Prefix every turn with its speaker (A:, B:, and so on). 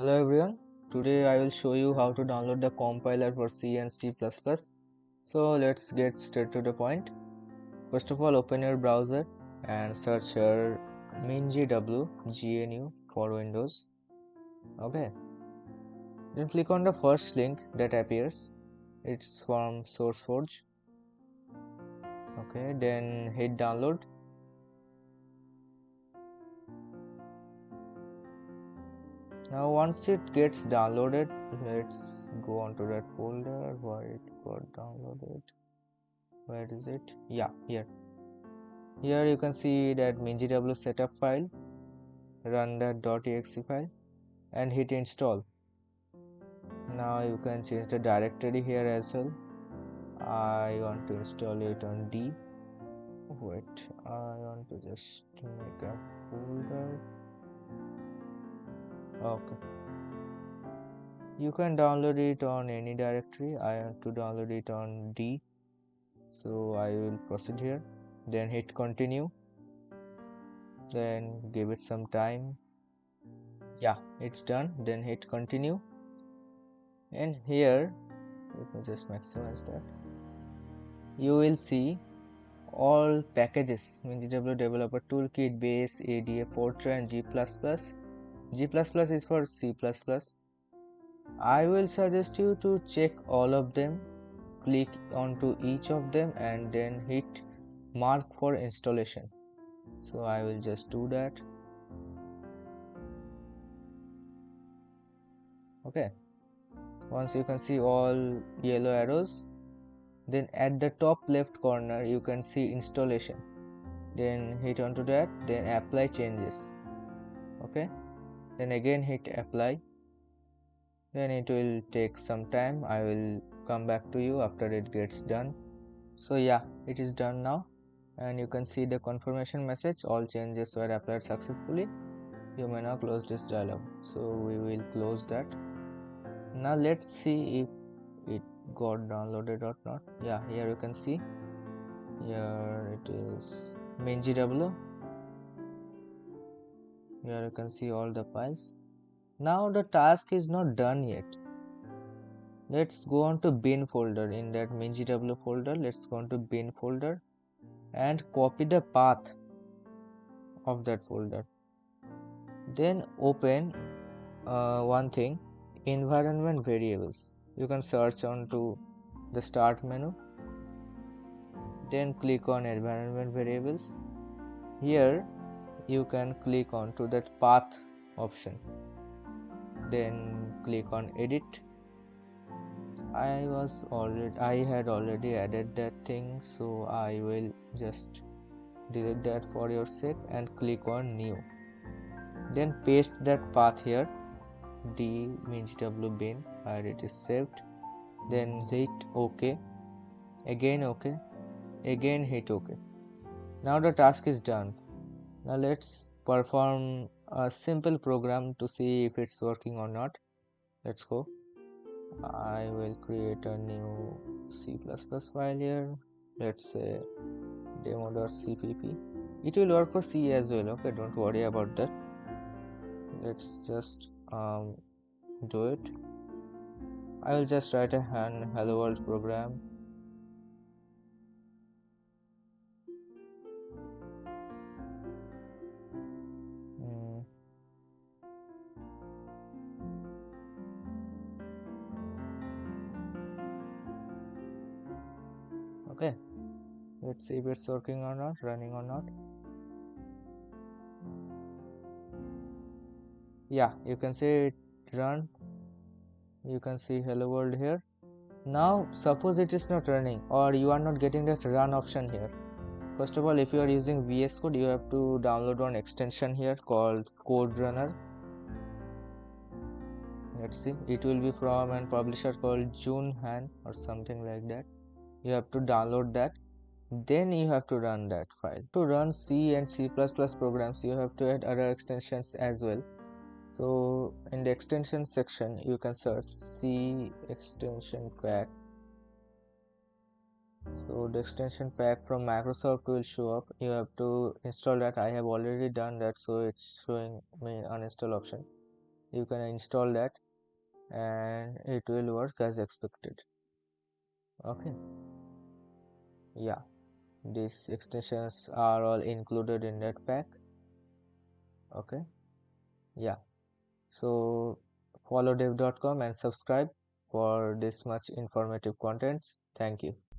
A: Hello everyone, today I will show you how to download the compiler for C and C++. So let's get straight to the point. First of all, open your browser and search here MinGW GNU for Windows. Okay, then click on the first link that appears. It's from SourceForge. Okay, then hit download. Now once it gets downloaded, let's go on to that folder where it got downloaded. Where is it? Yeah, here. Here you can see that MinGW setup file, run that .exe file and hit install. Now you can change the directory here as well. I want to install it on D. Wait, I want to just make a folder. Okay. You can download it on any directory. I want to download it on D. So I will proceed here. Then hit continue. Then give it some time. Yeah, it's done. Then hit continue. And here, let me just maximize that. You will see all packages MinGW Developer Toolkit, Base, ADA, Fortran, and G++. G++ is for C++. I will suggest you to check all of them, click onto each of them and then hit mark for installation. So I will just do that. Okay. Once you can see all yellow arrows, then at the top left corner you can see installation. Then hit onto that, then apply changes. Okay, then again hit apply. Then it will take some time. I will come back to you after it gets done. So yeah, it is done now, and you can see the confirmation message, all changes were applied successfully. You may now close this dialog. So we will close that. Now let's see if it got downloaded or not. Yeah, here you can see, here it is MinGW. Here you can see all the files. Now the task is not done yet. Let's go on to bin folder. In that MinGW folder, let's go on to bin folder and copy the path of that folder. Then open one thing, environment variables. You can search onto the start menu, then click on environment variables. Here you can click on to that path option, then click on edit. I had already added that thing, so I will just delete that for your sake and click on new. Then paste that path here, D MinGW bin, where it is saved. Then hit OK, again OK, again hit OK. Now the task is done. Now let's perform a simple program to see if it's working or not. Let's go. I will create a new C++ file here. Let's say demo.cpp. It will work for C as well. Okay, don't worry about that. Let's just do it. I will just write a hello world program. Mm. Okay, let's see if it's working or not, running or not. Yeah, you can see it run. You can see hello world here. Now suppose it is not running or you are not getting that run option here. First of all, if you are using VS Code, you have to download one extension here called Code Runner. Let's see, it will be from a publisher called Junhan or something like that. You have to download that, then you have to run that file. To run C and C++ programs, you have to add other extensions as well. So in the extension section, you can search C extension pack. So the extension pack from Microsoft will show up. You have to install that. I have already done that, so it's showing me uninstall option. you can install that and it will work as expected. Okay, yeah, these extensions are all included in that pack. Okay, yeah, so follow dev.com and subscribe for this much informative contents. Thank you.